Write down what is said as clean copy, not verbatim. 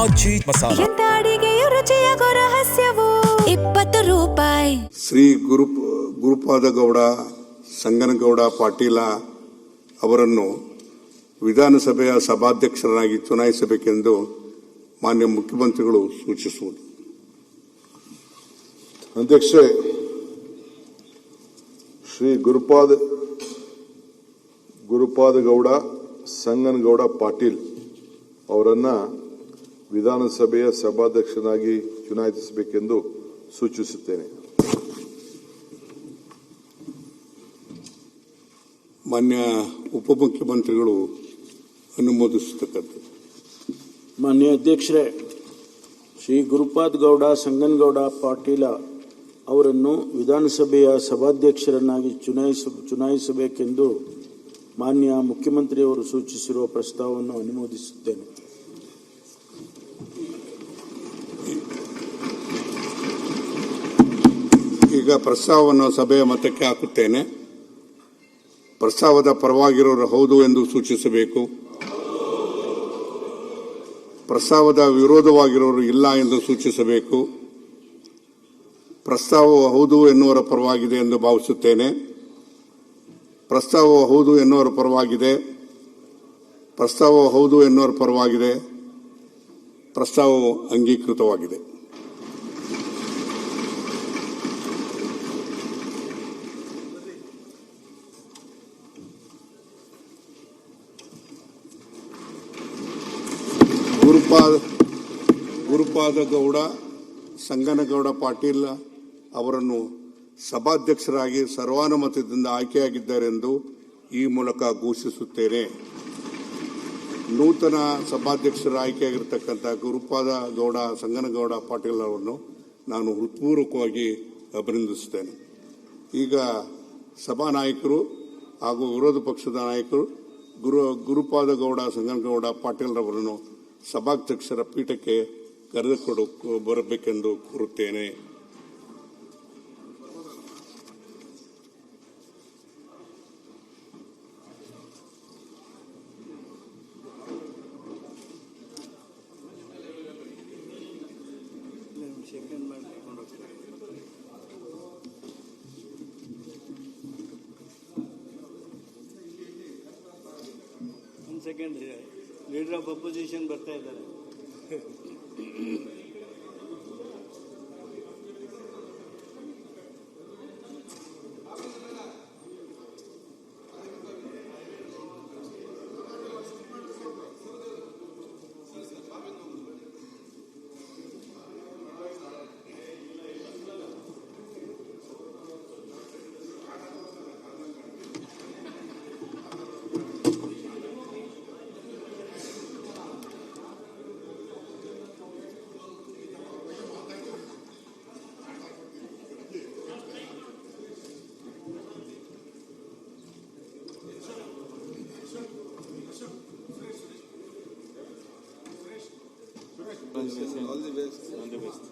ಆಚಿ ಮಸಾಲ. ಎಂತ ಅಡಿಗೆಯ ರುಚಿಯಾಗೋ ರಹಸ್ಯವು 20 ರೂಪಾಯಿ. ಶ್ರೀ ಗುರುಪಾದ ಗೌಡ ಸಂಗನಗೌಡ ಪಾಟೀಲ ಅವರನ್ನು ವಿಧಾನಸಭೆಯ ಸಭಾಧ್ಯಕ್ಷರನ್ನಾಗಿ ಚುನಾಯಿಸಬೇಕೆಂದು ಮಾನ್ಯ ಮುಖ್ಯಮಂತ್ರಿಗಳು ಸೂಚಿಸುವುದು. ಅಧ್ಯಕ್ಷೆ, ಶ್ರೀ ಗುರುಪಾದ ಗೌಡ ಸಂಗನಗೌಡ ಪಾಟೀಲ್ ಅವರನ್ನ ವಿಧಾನಸಭೆಯ ಸಭಾಧ್ಯಕ್ಷನಾಗಿ ಚುನಾಯಿಸಬೇಕೆಂದು ಸೂಚಿಸುತ್ತೇನೆ. ಮಾನ್ಯ ಉಪಮುಖ್ಯಮಂತ್ರಿಗಳು ಅನುಮೋದಿಸತಕ್ಕದ್ದು. ಮಾನ್ಯ ಅಧ್ಯಕ್ಷರೇ, ಶ್ರೀ ಗುರುಪಾದ ಗೌಡ ಸಂಗನಗೌಡ ಪಾಟೀಲ ಅವರನ್ನು ವಿಧಾನಸಭೆಯ ಸಭಾಧ್ಯಕ್ಷರನ್ನಾಗಿ ಚುನಾಯಿಸಬೇಕೆಂದು ಮಾನ್ಯ ಮುಖ್ಯಮಂತ್ರಿಯವರು ಸೂಚಿಸಿರುವ ಪ್ರಸ್ತಾವವನ್ನು ಅನುಮೋದಿಸುತ್ತೇನೆ. ಈಗ ಪ್ರಸ್ತಾವವನ್ನು ಸಭೆಯ ಮತಕ್ಕೆ ಹಾಕುತ್ತೇನೆ. ಪ್ರಸ್ತಾವದ ಪರವಾಗಿರೋರು ಹೌದು ಎಂದು ಸೂಚಿಸಬೇಕು. ಪ್ರಸ್ತಾವದ ವಿರೋಧವಾಗಿರೋರು ಇಲ್ಲ ಎಂದು ಸೂಚಿಸಬೇಕು. ಪ್ರಸ್ತಾವವು ಹೌದು ಎನ್ನುವರ ಪರವಾಗಿದೆ ಎಂದು ಭಾವಿಸುತ್ತೇನೆ. ಪ್ರಸ್ತಾವವು ಹೌದು ಎನ್ನುವರ ಪರವಾಗಿದೆ. ಪ್ರಸ್ತಾವವು ಹೌದು ಎನ್ನುವರ ಪರವಾಗಿದೆ. ಪ್ರಸ್ತಾವವು ಅಂಗೀಕೃತವಾಗಿದೆ. ಗುರುಪಾದ ಗೌಡ ಸಂಗನಗೌಡ ಪಾಟೀಲ್ ಅವರನ್ನು ಸಭಾಧ್ಯಕ್ಷರಾಗಿ ಸರ್ವಾನುಮತದಿಂದ ಆಯ್ಕೆಯಾಗಿದ್ದಾರೆಂದು ಈ ಮೂಲಕ ಘೋಷಿಸುತ್ತೇನೆ. ನೂತನ ಸಭಾಧ್ಯಕ್ಷರ ಆಯ್ಕೆಯಾಗಿರ್ತಕ್ಕಂಥ ಗುರುಪಾದ ಗೌಡ ಸಂಗನಗೌಡ ಪಾಟೀಲ್ ಅವರನ್ನು ನಾನು ಹೃತ್ಪೂರ್ವಕವಾಗಿ ಅಭಿನಂದಿಸುತ್ತೇನೆ. ಈಗ ಸಭಾನಾಯಕರು ಹಾಗೂ ವಿರೋಧ ಪಕ್ಷದ ನಾಯಕರು ಗುರುಪಾದ ಗೌಡ ಸಂಗನಗೌಡ ಪಾಟೀಲ್ ಅವರನ್ನು ಸಭಾಧ್ಯಕ್ಷರ ಪೀಠಕ್ಕೆ ಕರೆದುಕೊಂಡು ಬರಬೇಕೆಂದು ಕೋರುತ್ತೇನೆ. ಸೆಕೆಂಡ್ ಲೀಡರ್ ಆಫ್ ಅಪೋಸಿಷನ್ ಬರ್ತಾ ಇದ್ದಾರೆ. All the best. All the best.